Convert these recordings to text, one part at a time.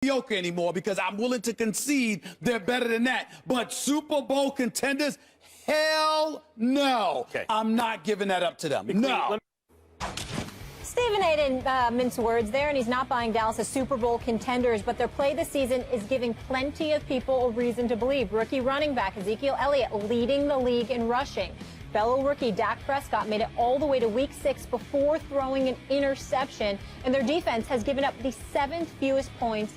mediocre anymore because I'm willing to concede they're better than that. But Super Bowl contenders, hell no. Okay. I'm not giving that up to them. No. Stephen A. didn't mince words there, and he's not buying Dallas as Super Bowl contenders, but their play this season is giving plenty of people a reason to believe. Rookie running back Ezekiel Elliott leading the league in rushing. Fellow rookie Dak Prescott made it all the way to Week 6 before throwing an interception, and their defense has given up the 7th fewest points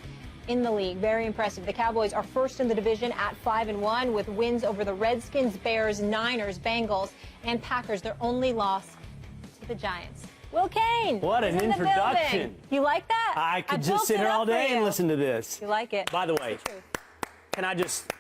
in the league. Very impressive. The Cowboys are first in the division at 5-1 with wins over the Redskins, Bears, Niners, Bengals, and Packers. Their only loss to the Giants. Will Cain. What an introduction. You like that? I could just sit here all day and listen to this. You like it? By the way, can I just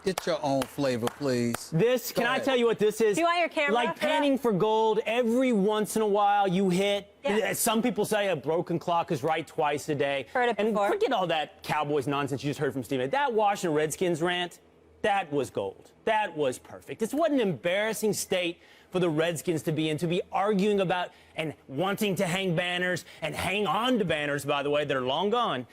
Get your own flavor, please. Can I tell you what this is? Do you want your camera? Like panning for gold. Every once in a while you hit. Yeah. Some people say a broken clock is right twice a day. Heard it before. And forget all that Cowboys nonsense you just heard from Stephen. That Washington Redskins rant, that was gold. That was perfect. It's what an embarrassing state for the Redskins to be in, to be arguing about and wanting to hang banners and hang on to banners, by the way, that are long gone.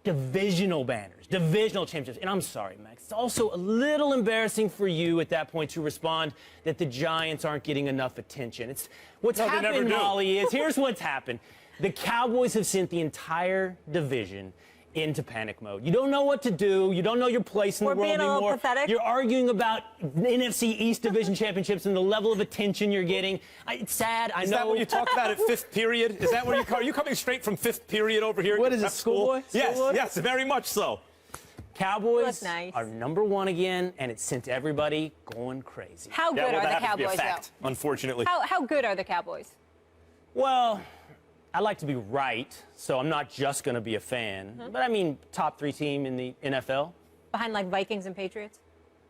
Divisional banners, divisional championships. And I'm sorry, Max, it's also a little embarrassing for you at that point to respond that the Giants aren't getting enough attention. It's what's happened, Molly, is here's what's happened. The Cowboys have sent the entire division into panic mode. You don't know what to do. You don't know your place in the world anymore. We're being a little pathetic. You're arguing about NFC East Division championships and the level of attention you're getting. It's sad. I know. Is that what you talk about at fifth period? Is that where are you coming straight from fifth period over here? What is it, schoolboy? Yes, yes, very much so. Cowboys nice. are #1 again, and it sent everybody going crazy. How good are the Cowboys, though? Unfortunately. How good are the Cowboys? Well, I like to be right, so I'm not just going to be a fan. But I mean, top 3 team in the NFL. Behind, like, Vikings and Patriots?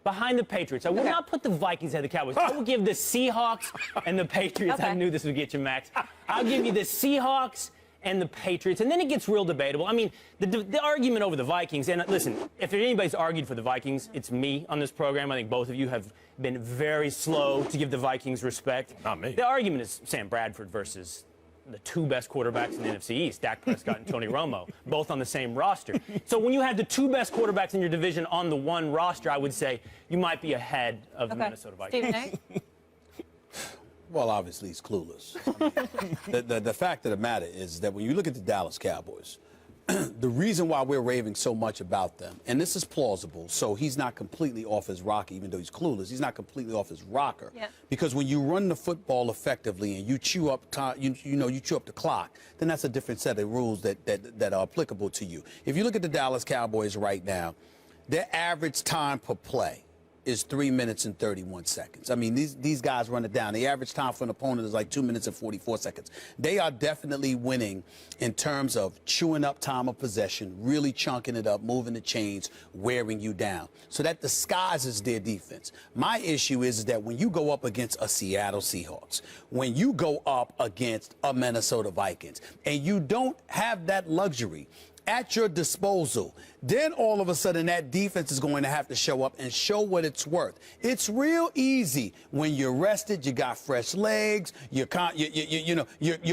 Behind the Patriots. I will not put the Vikings ahead of the Cowboys. I will give the Seahawks and the Patriots. Okay. I knew this would get you, Max. I'll give you the Seahawks and the Patriots, and then it gets real debatable. I mean, the argument over the Vikings, and listen, if anybody's argued for the Vikings, it's me on this program. I think both of you have been very slow to give the Vikings respect. Not me. The argument is Sam Bradford versus the 2 best quarterbacks in the NFC East, Dak Prescott and Tony Romo, both on the same roster. So when you have the 2 best quarterbacks in your division on the one roster, I would say you might be ahead of the Minnesota Vikings. Stephen A.? Well, obviously, he's clueless. The fact of the matter is that when you look at the Dallas Cowboys, the reason why we're raving so much about them, and this is plausible, so he's not completely off his rocker, even though he's clueless, he's not completely off his rocker. Yeah. Because when you run the football effectively and you chew up time, you chew up the clock, then that's a different set of rules that are applicable to you. If you look at the Dallas Cowboys right now, their average time per play is 3 minutes and 31 seconds. I mean, these guys run it down. The average time for an opponent is like 2 minutes and 44 seconds. They are definitely winning in terms of chewing up time of possession, really chunking it up, moving the chains, wearing you down. So that disguises their defense. My issue is that when you go up against a Seattle Seahawks, when you go up against a Minnesota Vikings, and you don't have that luxury at your disposal, then all of a sudden that defense is going to have to show up and show what it's worth. It's real easy when you're rested, you got fresh legs, your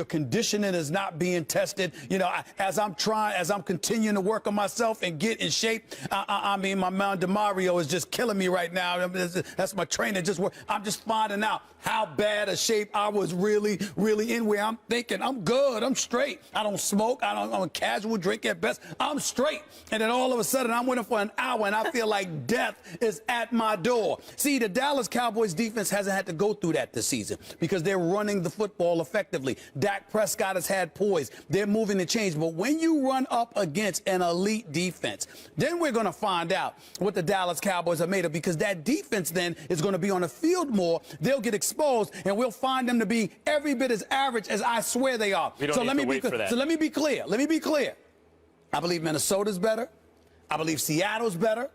conditioning is not being tested. You know, as I'm continuing to work on myself and get in shape, I mean, my man DeMario is just killing me right now. That's my trainer. I'm just finding out how bad a shape I was really in, where I'm thinking I'm good, I'm straight. I don't smoke, I'm a casual drink at best. I'm straight. And then all of a sudden I'm winning for an hour and I feel like death is at my door. See, the Dallas Cowboys defense hasn't had to go through that this season because they're running the football effectively. Dak Prescott has had poise. They're moving the chains. But when you run up against an elite defense, then we're going to find out what the Dallas Cowboys are made of, because that defense then is going to be on the field more. They'll get exposed and we'll find them to be every bit as average as I swear they are. We don't need to wait for that. So let me be clear. I believe Minnesota's better. I believe Seattle's better.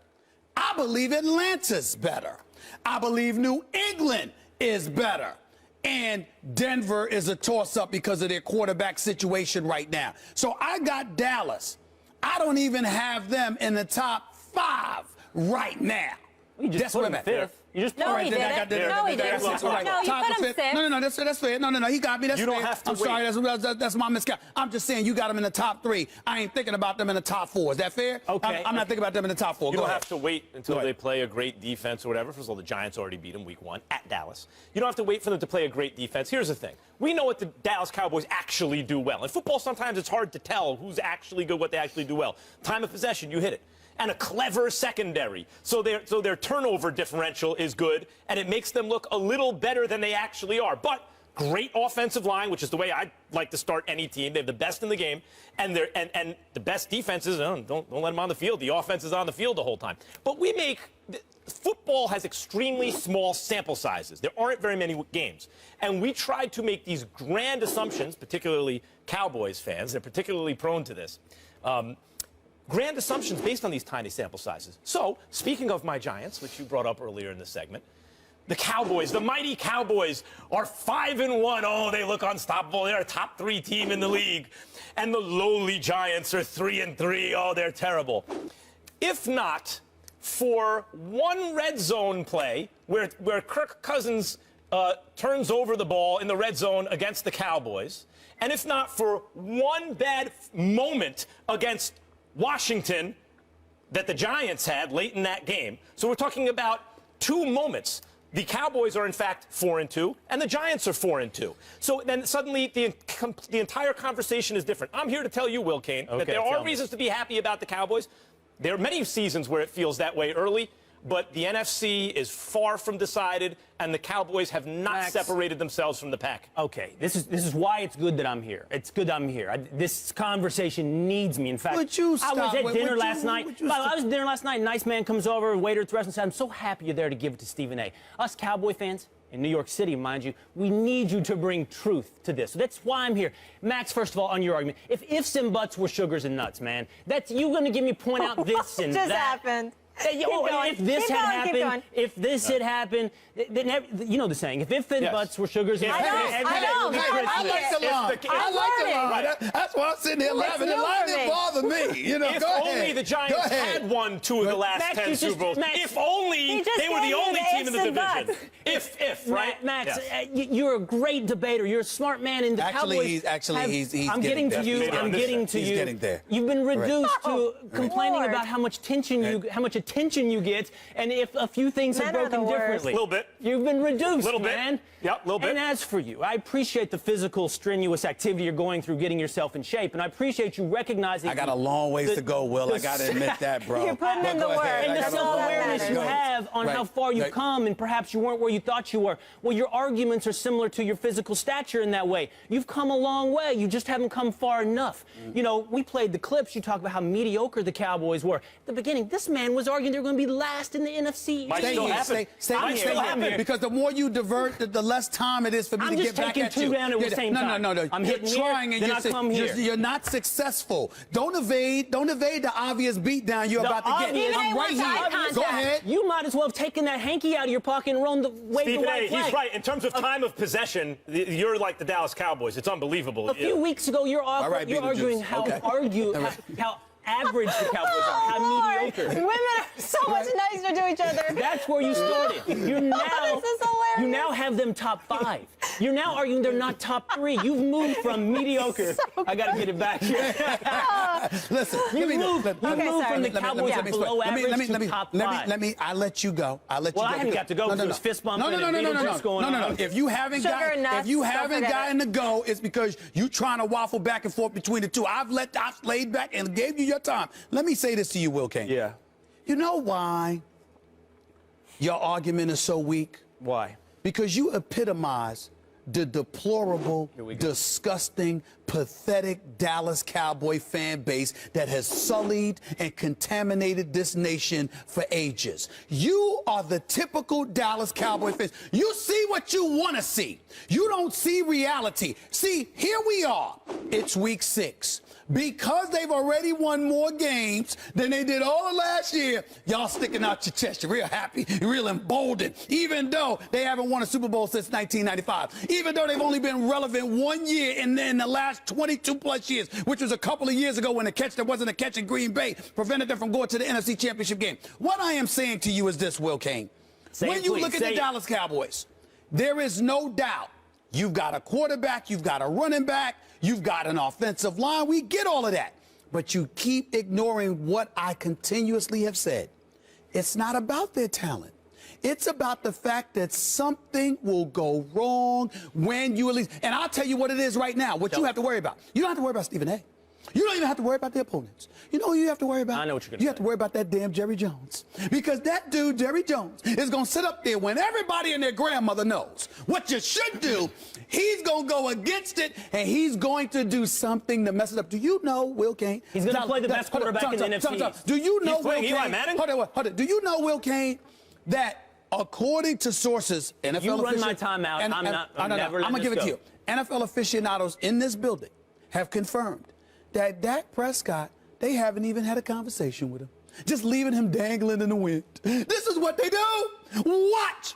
I believe Atlanta's better. I believe New England is better. And Denver is a toss-up because of their quarterback situation right now. So I got Dallas. I don't even have them in the top 5 right now. You just put them at. fifth. You just No, he didn't. No, he didn't. No, you put him sixth. No, that's fair. No, he got me. That's You fair. don't have to I'm sorry, that's my miscount. I'm just saying you got them in the top 3. I ain't thinking about them in the top 4. Is that fair? Okay. I'm not thinking about them in the top 4. You Go don't ahead. have to wait until they play a great defense or whatever. First of all, the Giants already beat them week 1 at Dallas. You don't have to wait for them to play a great defense. Here's the thing. We know what the Dallas Cowboys actually do well. In football, sometimes it's hard to tell who's actually good, what they actually do well. Time of possession, you hit it. And a clever secondary. So their turnover differential is good, and it makes them look a little better than they actually are. But great offensive line, which is the way I like to start any team. They have the best in the game, and the best defenses. Don't let them on the field. The offense is on the field the whole time. But football has extremely small sample sizes. There aren't very many games, and we tried to make these grand assumptions, particularly Cowboys fans. They're particularly prone to this. Grand assumptions based on these tiny sample sizes. So, speaking of my Giants, which you brought up earlier in the segment, the Cowboys, the mighty Cowboys, are 5-1. Oh, they look unstoppable. They're a top 3 team in the league. And the lowly Giants are 3-3. Oh, they're terrible. If not for one red zone play where Kirk Cousins turns over the ball in the red zone against the Cowboys, and if not for one bad moment against Washington that the Giants had late in that game. So we're talking about 2 moments. The Cowboys are, in fact, 4-2, and the Giants are 4-2. So then suddenly the entire conversation is different. I'm here to tell you, Will Cain, that there are reasons to be happy about the Cowboys. There are many seasons where it feels that way early, but the NFC is far from decided, and the Cowboys have not separated themselves from the pack. Okay, this is why it's good that I'm here. It's good I'm here. This conversation needs me. In fact, Would you stop? I was at dinner last night. I was at dinner last night. Nice man comes over, waiter at the restaurant, said, "I'm so happy you're there to give it to Stephen A. Us Cowboy fans in New York City, mind you, we need you to bring truth to this. So that's why I'm here." Max, first of all, on your argument, if ifs and buts were sugars and nuts, man, you're going to give me point out this and just that. happened. If this had happened, if this had happened, then you know the saying: if and buts were sugars and I like the line. I like the line. That's why I'm sitting here laughing. The line didn't bother me. You know, If only the Giants had won 2 of the last 10 Super Bowls. If only they were the only team in the division. If, right? Max, you're a great debater. You're a smart man. In the Cowboys, he's I'm getting to you. I'm getting to you. He's getting there. You've been reduced to complaining about how much attention you get, and if a few things have broken differently. A little bit. You've been reduced, little bit. man. Yep, a little bit. And as for you, I appreciate the physical, strenuous activity you're going through, getting yourself in shape, and I appreciate you recognizing. I got a long ways to go, Will. I got to admit that, bro. You're putting in the work. And the That's all that self-awareness you matters. have on how far you've come, and perhaps you weren't where you thought you were. Well, your arguments are similar to your physical stature in that way. You've come a long way. You just haven't come far enough. You know, we played the clips. You talk about how mediocre the Cowboys were. At the beginning, this man was arguing they were going to be last in the NFC. Might still happen. Stay here. Because the more you divert, the less time it is for me to get back at you. I'm just taking 2 down at the same time. No. I'm you're hitting trying here, and then I come here. You're not successful. Don't evade the obvious beatdown you're about to get. I'm right here. Go ahead. You might as well have taken that hanky out of your pocket and waved the white flag. He's right. In terms of time of possession, you're like the Dallas Cowboys. It's unbelievable. A few weeks ago, you're arguing how average the Cowboys are, how mediocre. Women are so much nicer to each other. That's where you started. This is hilarious. You now have them top 5. You're now arguing they're not top 3. You've moved from mediocre. I got to get it back here. Listen, You've moved from the Cowboys at below average to top 5. I let you go. I let you go. Well, I haven't got to go because it was fist bumping and needle going on. If you haven't gotten to go, it's because you trying to waffle back and forth between the two. I've laid back and gave you your time. Let me say this to you, Will Cain. Yeah. You know why your argument is so weak? Why? Because you epitomize the deplorable, disgusting, pathetic Dallas Cowboy fan base that has sullied and contaminated this nation for ages. You are the typical Dallas Cowboy fans. You see what you want to see. You don't see reality. See, here we are. It's week 6. Because they've already won more games than they did all of last year, y'all sticking out your chest. You're real happy, you're real emboldened, even though they haven't won a Super Bowl since 1995, even though they've only been relevant 1 year in the last 22-plus years, which was a couple of years ago when the catch that wasn't a catch in Green Bay prevented them from going to the NFC Championship game. What I am saying to you is this, Will Cain. When you look at the Dallas Cowboys, there is no doubt you've got a quarterback, you've got a running back, you've got an offensive line. We get all of that. But you keep ignoring what I continuously have said. It's not about their talent. It's about the fact that something will go wrong when you release. And I'll tell you what it is right now, what you have to worry about. You don't have to worry about Stephen A. You don't even have to worry about the opponents. You know who you have to worry about? I know what you're going to say. You have to worry about that damn Jerry Jones. Because that dude, Jerry Jones, is going to sit up there when everybody and their grandmother knows what you should do. He's going to go against it, and he's going to do something to mess it up. Do you know Will Cain? He's going to play the best quarterback in the NFC. Do you know Will Cain? Eli Manning? Hold on. Do you know Will Cain that according to sources, NFL You run officials, my timeout. I'm never I'm going to give it to you. NFL aficionados in this building have confirmed that Dak Prescott, they haven't even had a conversation with him. Just leaving him dangling in the wind. This is what they do. Watch.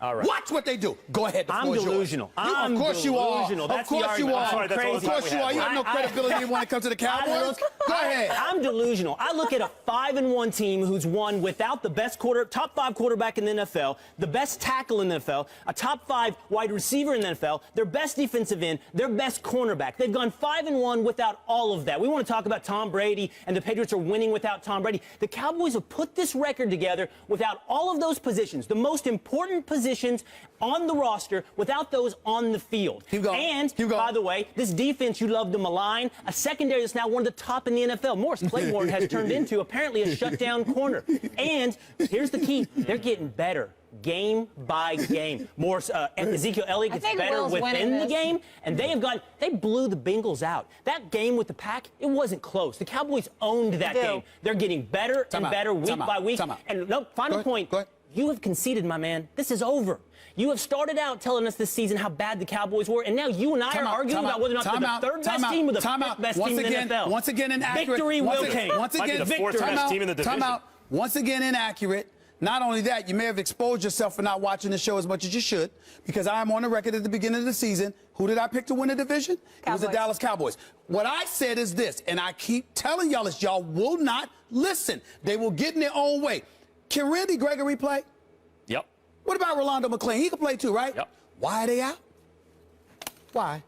All right. Watch what they do. Go ahead. I'm delusional. Of course you are. That's of course the you argument. are. Sorry, that's all the Of course time you we are. You have. have no credibility when it comes to the Cowboys. Go ahead. I'm delusional. I look at a 5-1 team who's won without the best top 5 quarterback in the NFL, the best tackle in the NFL, a top 5 wide receiver in the NFL, their best defensive end, their best cornerback. They've gone 5-1 without all of that. We want to talk about Tom Brady, and the Patriots are winning without Tom Brady. The Cowboys have put this record together without all of those positions, the most important positions on the roster, without those on the field. Keep going. And, Keep going. by the way, this defense you love to malign, a secondary that's now one of the top in the NFL. Morris Claiborne has turned into apparently a shutdown corner. And here's the key. They're getting better game by game. Morris, Ezekiel Elliott gets better within the game. And they blew the Bengals out. That game with the Pack, it wasn't close. The Cowboys owned that game. They're getting better and better week by week. And no, final point. You have conceded, my man. This is over. You have started out telling us this season how bad the Cowboys were, and now you and I are arguing about whether or not they're the third best team or the fifth best team in the NFL. Once again, inaccurate. Victory will Cain. Once again, Might be the fourth best team in the division. Once again, inaccurate. Not only that, you may have exposed yourself for not watching the show as much as you should, because I am on the record at the beginning of the season. Who did I pick to win the division? It was the Dallas Cowboys. What I said is this, and I keep telling y'all this, y'all will not listen. They will get in their own way. Can Randy Gregory play? Yep. What about Rolando McClain? He can play too, right? Yep. Why are they out? Why?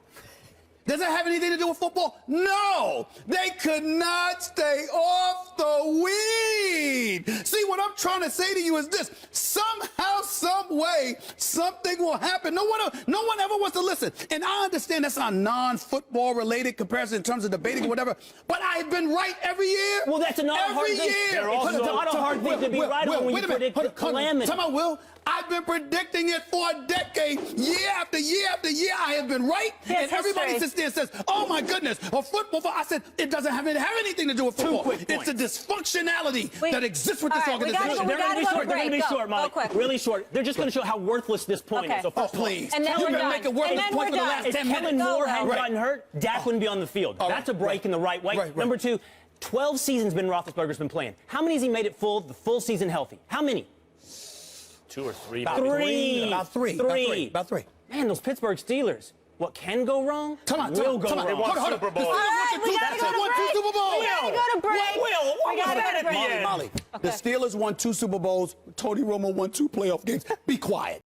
Does that have anything to do with football? No! They could not stay off the weed! See, what I'm trying to say to you is this. Somehow, some way, something will happen. No one ever wants to listen. And I understand that's a non-football related comparison in terms of debating or whatever, but I've been right every year. Well, that's not a hard thing. Every year. It's not a hard thing to be right on when you predict calamity. Tell me, Will, I've been predicting it for a decade. Year after year after year, I have been right. And everybody sits there and says, oh, my goodness, a football. I said, it doesn't have anything to do with football. It's a dysfunctionality that exists with this organization. They're going to be short, Molly. Really short. They're just going to show how worthless this point is. So oh, please. And then You've been making worthless points for the last 10 minutes. If Kellen Moore hadn't gotten hurt, Dak wouldn't be on the field. That's a break in the right way. Number 2, 12 seasons Ben Roethlisberger's been playing. How many has he made it the full season healthy? How many? 2 or 3. About three. Man, those Pittsburgh Steelers. What can go wrong will go wrong. They won Super Bowl. All right, we gotta go to break. Molly, the Steelers won 2 Super Bowls. Tony Romo won 2 playoff games. Be quiet.